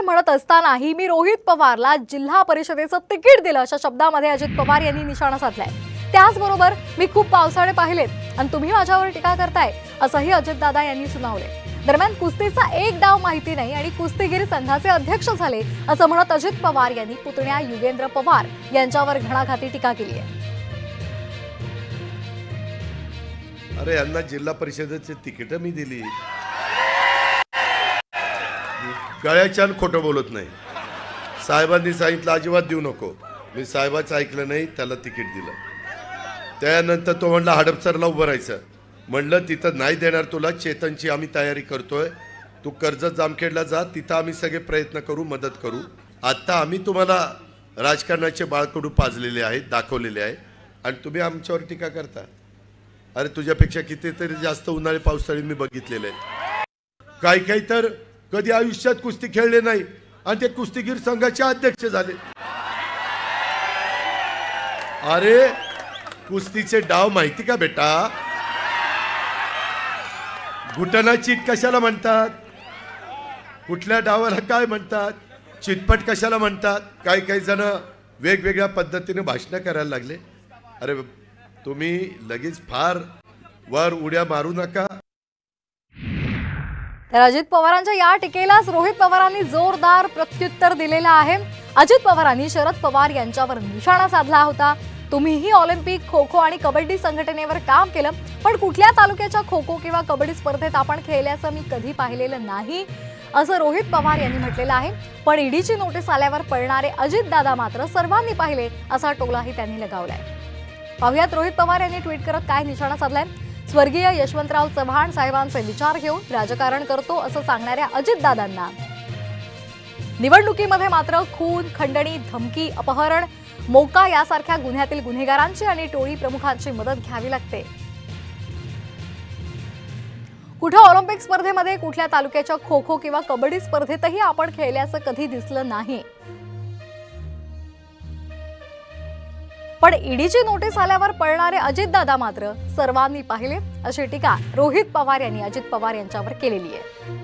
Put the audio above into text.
म्हणत असतानाही मी रोहित पवारला जिल्हा परिषदेचं तिकीट दिलं अशा शब्दामध्ये अजित पवार यांनी निशाणा साधलाय। त्याचबरोबर मी खूप पावसाळे पाहिलेत आणि तुम्ही माझ्यावर टीका करताय असंही अजितदादा यांनी सुनावले। दरम्यान कुस्तीचा एक डाव माहिती नाही आणि कुस्तीगीर संघाचे अध्यक्ष झाले असं म्हणत अजित पवार यांनी पुतण्या युगेंद्र पवार यांच्यावर घणाघाती टीका केली आहे। अरे यांना जिल्हा परिषदेची तिकीट मी दिली, गळ्याच्यान खोटं बोलत नाही। साहेबांनी सांगितलं अजिबात देऊ नको, मी साहेबाचं ऐकलं नाही, त्याला तिकीट दिलं। त्यानंतर तो म्हणला हडपसरला उभं राहायचं, म्हणलं तिथं नाही देणार तुला, चेतनची आम्ही तयारी करतोय, तू कर्जत जामखेडला जा, तिथं आम्ही सगळे प्रयत्न करू, मदत करू। आता आम्ही तुम्हाला राजकारणाचे बाळकडू पाजलेले आहेत, दाखवलेले आहे आणि तुम्ही आमच्यावर टीका करता। अरे तुझ्यापेक्षा कितीतरी जास्त उन्हाळे पावसाळी मी बघितलेले आहेत। काही तर कधी आयुष्यात कुस्ती खेळले नाही आणि ते कुस्तीगीर संघाचे अध्यक्ष झाले। अरे कुस्तीचे डाव माहिती का बेटा? घुटना चीट कशाला म्हणतात? कुठल्या डावाला काय म्हणतात? चितपट कशाला म्हणतात? काही जण वेगवेगळ्या पद्धतीने भाषण करायला लागले। अरे तुम्ही लगेच फार वर उड्या मारू नका। तर अजित पवारांच्या या टीकेलाच रोहित पवारांनी जोरदार प्रत्युत्तर दिलेलं आहे। अजित पवारांनी शरद पवार यांच्यावर निशाणा साधला होता। तुम्हीही ऑलिम्पिक, खो खो आणि कबड्डी संघटनेवर काम केलं, पण कुठल्या तालुक्याच्या खो खो किंवा कबड्डी स्पर्धेत आपण खेळल्याचं मी कधी पाहिलेलं नाही असं रोहित पवार यांनी म्हटलेलं आहे। पण ईडीची नोटीस आल्यावर पळणारे अजितदादा मात्र सर्वांनी पाहिले असा टोलाही त्यांनी लगावलाय। पाहुयात रोहित पवार यांनी ट्विट करत काय निशाणा साधलाय। स्वर्गीय यशवंतराव चव्हाण साहेबांचे विचार घेऊन राजकारण करतो असं सांगणाऱ्या अजितदादांना निवडणुकीमध्ये मात्र खून, खंडणी, धमकी, अपहरण, मोका यासारख्या गुन्ह्यातील गुन्हेगारांची आणि टोळी प्रमुखांची मदत घ्यावी लागते। कुठे ऑलिम्पिक स्पर्धेमध्ये, कुठल्या तालुक्याच्या खो खो किंवा कबड्डी स्पर्धेतही आपण खेळल्याचं कधी दिसलं नाही। पण ईडीची नोटीस आल्यावर पळणारे अजितदादा मात्र सर्वांनी पाहिले अशी टीका रोहित पवार यांनी अजित पवार यांच्यावर केलेली आहे।